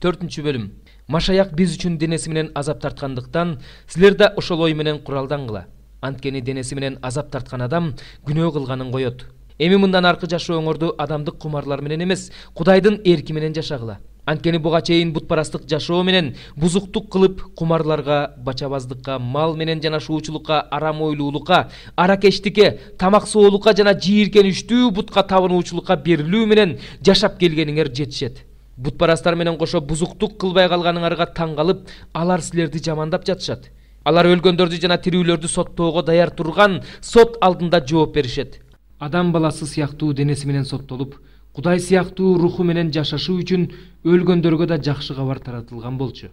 4-cü bölüm. Машаяк биз үчүн денеси менен азап тарткандыктан, силер да ошол ой менен куралдангыла. Анткени денеси менен азап тарткан адам күнөө кылганын коёт. Эми мындан аркы жашооңорду адамдык кумарлар менен эмес, Кудайдын эрки менен жашагыла. Анткени буга чейин бутпарастык жашоо менен бузуктук кылып, кумарларга, бачабаздыкка, мал менен жанашуучулукка, арам ойлуулукка, аракештикке, тамак соолукка жана жийиркеништүү бутка табынуучулукка берилүү менен жашап келгениңер жетишет. Бутпарастар менен кошо бузуктук кылбай калганыңарга таң калып, алар силерди жамандап жатышат. Алар өлгөндөрдү жана тирүүлөрдү соттоого даяр турган сот алдында жооп беришет. Адам баласы сыяктуу денеси менен соттолуп, Кудай сыяктуу руху менен жашашы үчүн өлгөндөргө да жакшы кабар таратылган болчу.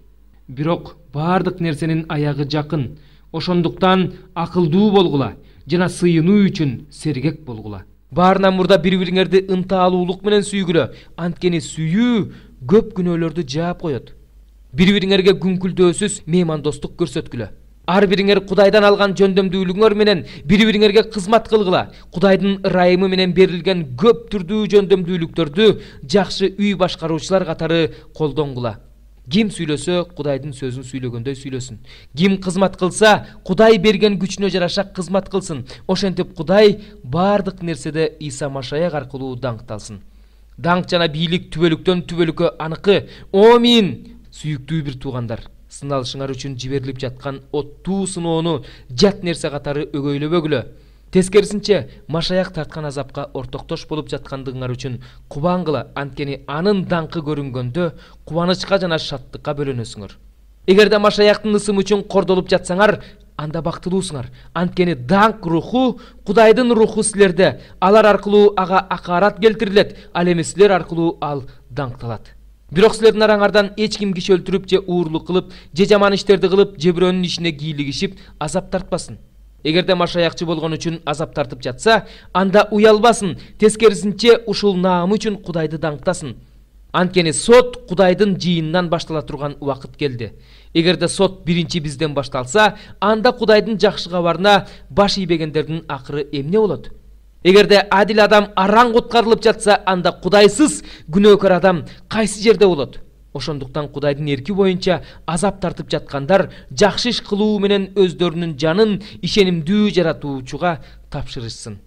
Бирок бардык нерсенин аягы жакын. Ошондуктан акылдуу болгула жана сыйынуу үчүн сергек болгула. Баарынан мурда бири-бириңерди ынтаалуулук менен сүйгүлө, анткени сүйүү көп күнөөлөрдү жаап коёт. Бири-бириңерге күңкүлдөөсүз меймандостук көрсөткүлө. Ар бириңер Кудайдан алган жөндөмдүүлүгүңөр менен бири-бириңерге кызмат кылгыла. Кудайдын ырайымы менен берилген көп түрдүү жөндөмдүүлүктөрдү жакшы үй башкаруучулар катары колдонгула. Ким сүйлөсө, Кудайдын сөзүн сүйлөгөндөй сүйлөсүн. Ким кызмат кылса, Кудай берген күчүнө жараша кызмат кылсын. Ошентип Кудай бардык нерседе Иса Машаяк аркылуу даңкталсын. Даңк жана бийлик түбөлүктөн түбөлүккө аныкы. Амин. Сүйүктүү бир туугандар, сыналышыңар үчүн жиберилип жаткан оттуу сыноону жат нерсе катары өгөйлөбөгүлө. Тескерисинче, Машаяк тарткан азапка ортоктош болуп жаткандыгыңар үчүн кубангыла, анткени анын даңкы көрүнгөндө кубанычка жана шаттыкка бөлөнөсүңөр. Эгерде Машаяктын ысымы үчүн кордолуп жатсаңар, анда бактылуусуңар, анткени даңк руху, Кудайдын руху силерде, алар аркылуу ага акарат келтирилет, ал эми силер аркылуу ал даңкталат. Бирок силердин араңардан эч ким киши өлтүрүп же уурлук кылып, же жаман иштерди кылып, же бирөөнүн ишине кийлигишип азап тартпасын. Эгерде Машаякчы болгон үчүн азап тартып жатса, анда уялбасын, тескерисинче ушул наамы үчүн Кудайды даңктасын. Анткени сот Кудайдын жыйынынан баштала турган убакыт келди. Эгерде сот биринчи бизден башталса, анда Кудайдын жакшы кабарына баш ийбегендердин акыры эмне болот? Эгерде адил адам араң куткарылып жатса, анда Кудайсыз күнөөкөр адам кайсы жерде болот? Ошондуктан Кудайдын эрки боюнча азап тартып жаткандар жакшы иш кылуу менен өздөрүнүн жанын ишенимдүү жаратуучуга тапшырышсын.